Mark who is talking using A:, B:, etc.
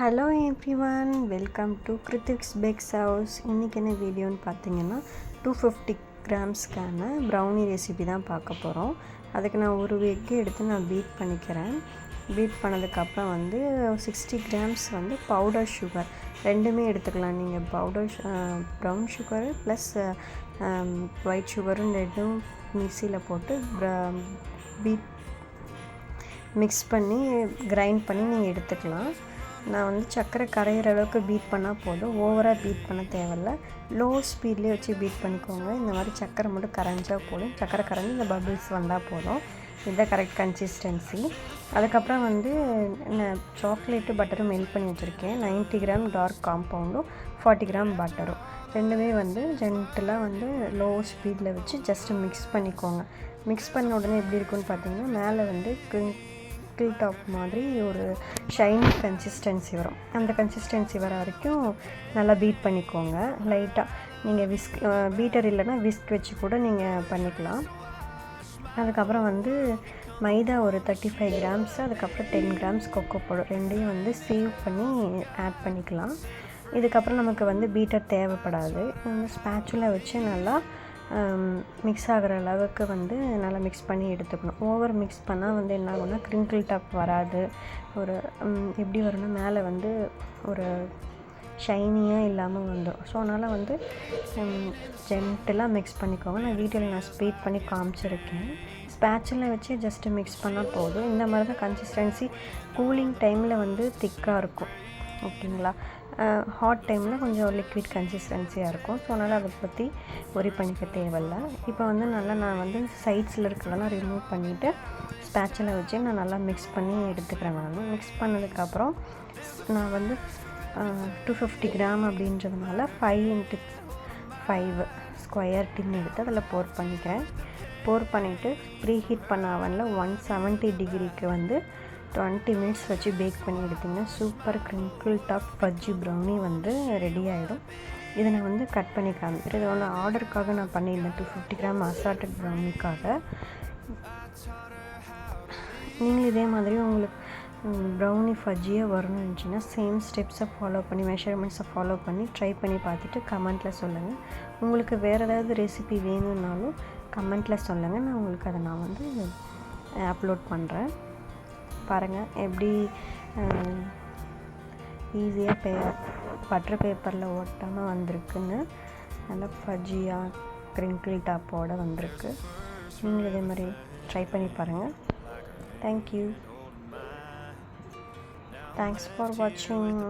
A: Hello everyone, welcome to Kruthik's bakes house. இன்றைக்கி என்ன வீடியோன்னு பார்த்தீங்கன்னா 250 கிராம்ஸ்க்கான ப்ரௌனி ரெசிபி தான் பார்க்க போகிறோம். அதுக்கு நான் ஒரு எக்கு எடுத்து நான் பீட் பண்ணிக்கிறேன். பீட் பண்ணதுக்கப்புறம் 60 கிராம்ஸ் பவுடர் சுகர் ரெண்டுமே எடுத்துக்கலாம். நீங்கள் ப்ரௌன் சுகரு ப்ளஸ் ஒயிட் சுகரும் ரெண்டும் மிக்சியில் போட்டு பீட் மிக்ஸ் பண்ணி கிரைண்ட் பண்ணி நீங்கள் எடுத்துக்கலாம். நான் சர்க்கரை கரையிற அளவுக்கு பீட் பண்ணால் போதும், ஓவராக பீட் பண்ண தேவையில்ல. லோ ஸ்பீட்லேயே வச்சு பீட் பண்ணிக்கோங்க. இந்த மாதிரி சர்க்கரை மட்டும் கரைஞ்சால் போதும். சர்க்கரை கரைஞ்சி இந்த பபிள்ஸ் வந்தால் போதும். இதுதான் கரெக்ட் கன்சிஸ்டன்சி. அதுக்கப்புறம் நான் சாக்லேட்டு பட்டரும் மெல்ட் பண்ணி வச்சுருக்கேன். 90 கிராம் டார்க் காம்பவுண்டும் 40 கிராம் பட்டரும் ரெண்டுமே ஜென்டிலாக லோ ஸ்பீடில் வச்சு ஜஸ்ட்டு மிக்ஸ் பண்ணிக்கோங்க. மிக்ஸ் பண்ண உடனே எப்படி இருக்குன்னு பார்த்தீங்கன்னா, மேலே கிரிங்கிள் டாப் மாதிரி ஒரு ஷைனி கன்சிஸ்டன்சி வரும். அந்த கன்சிஸ்டன்சி வர வரைக்கும் நல்லா பீட் பண்ணிக்கோங்க. லைட்டாக நீங்கள் பீட்டர் இல்லைன்னா விஸ்க் வச்சு கூட நீங்கள் பண்ணிக்கலாம். அதுக்கப்புறம் மைதா ஒரு 35 கிராம்ஸ், அதுக்கப்புறம் 10 கிராம்ஸ் கொக்கோ பவுடர் ரெண்டையும் சேவ் பண்ணி ஆட் பண்ணிக்கலாம். இதுக்கப்புறம் நமக்கு பீட்டர் தேவைப்படாது. ஸ்பேச்சுலா வச்சு நல்லா மிக்ஸ் ஆகிற அளவுக்கு நல்லா மிக்ஸ் பண்ணி எடுத்துக்கணும். ஓவர் மிக்ஸ் பண்ணால் என்ன ஆகும்னா கிரிங்கிள் டாப் வராது. ஒரு எப்படி வரும்னா மேலே ஒரு ஷைனியாக இல்லாமல் வந்துடும். ஸோ அதனால் ஜென்டிலாக மிக்ஸ் பண்ணிக்கோங்க. நான் வீட்டில் நான் ஸ்பீட் பண்ணி காமிச்சிருக்கேன். ஸ்பேச்சுலா வச்சு ஜஸ்ட்டு மிக்ஸ் பண்ணால் போதும். இந்த மாதிரி தான் கன்சிஸ்டன்சி. கூலிங் டைமில் திக்காக இருக்கும், ஓகேங்களா. ஹாட் டைமில் கொஞ்சம் லிக்விட் கன்சிஸ்டன்சியாக இருக்கும். ஸோ அதனால் அதை பற்றி ஒரி பண்ணிக்க தேவையில்லை. இப்போ நல்லா நான் சைட்ஸில் இருக்கிறதெல்லாம் ரிமூவ் பண்ணிவிட்டு ஸ்பேச்சுலா வச்சு நான் நல்லா மிக்ஸ் பண்ணி எடுத்துக்கிறேன். நான் மிக்ஸ் பண்ணதுக்கப்புறம் நான் 250 கிராம் அப்படின்றதுனால 5x5 ஸ்கொயர் டின் எடுத்து அதில் போர் பண்ணிக்கிறேன். போர் பண்ணிவிட்டு ப்ரீ ஹீட் பண்ண அவனில் 170 டிகிரிக்கு 20 மினிட்ஸ் வச்சு பேக் பண்ணி எடுத்திங்கன்னா super crinkle top ஃபஜ்ஜி brownie ready ஆகிடும். இதை நான் கட் பண்ணி காமிக்கிறேன். இது ஆர்டருக்காக நான் பண்ணியிருந்தேன், 250 கிராம் அசார்டட் ப்ரௌனிக்காக. நீங்களும் இதே மாதிரி உங்களுக்கு ப்ரௌனி ஃபஜ்ஜியாக வரணும்னு இருந்துச்சுன்னா சேம் ஸ்டெப்ஸை ஃபாலோ பண்ணி மெஷர்மெண்ட்ஸை ஃபாலோ பண்ணி ட்ரை பண்ணி பார்த்துட்டு கமெண்ட்டில் சொல்லுங்கள். உங்களுக்கு வேறு ஏதாவது ரெசிபி வேணும்னாலும் கமெண்ட்டில் சொல்லுங்கள். நான் உங்களுக்கு அதை நான் அப்லோட் பண்ணுறேன். பாருங்கள் எப்படி ஈஸியாக பட்டர் பேப்பரில் ஓட்டாமல் வந்திருக்குன்னு. நல்லா ஃபஜ்ஜியாக கிரிங்கிள் டாப்போடு வந்திருக்கு. நீங்கள் இதே மாதிரி ட்ரை பண்ணி பாருங்கள். தேங்க்யூ. தேங்க்ஸ் ஃபார் வாட்சிங்.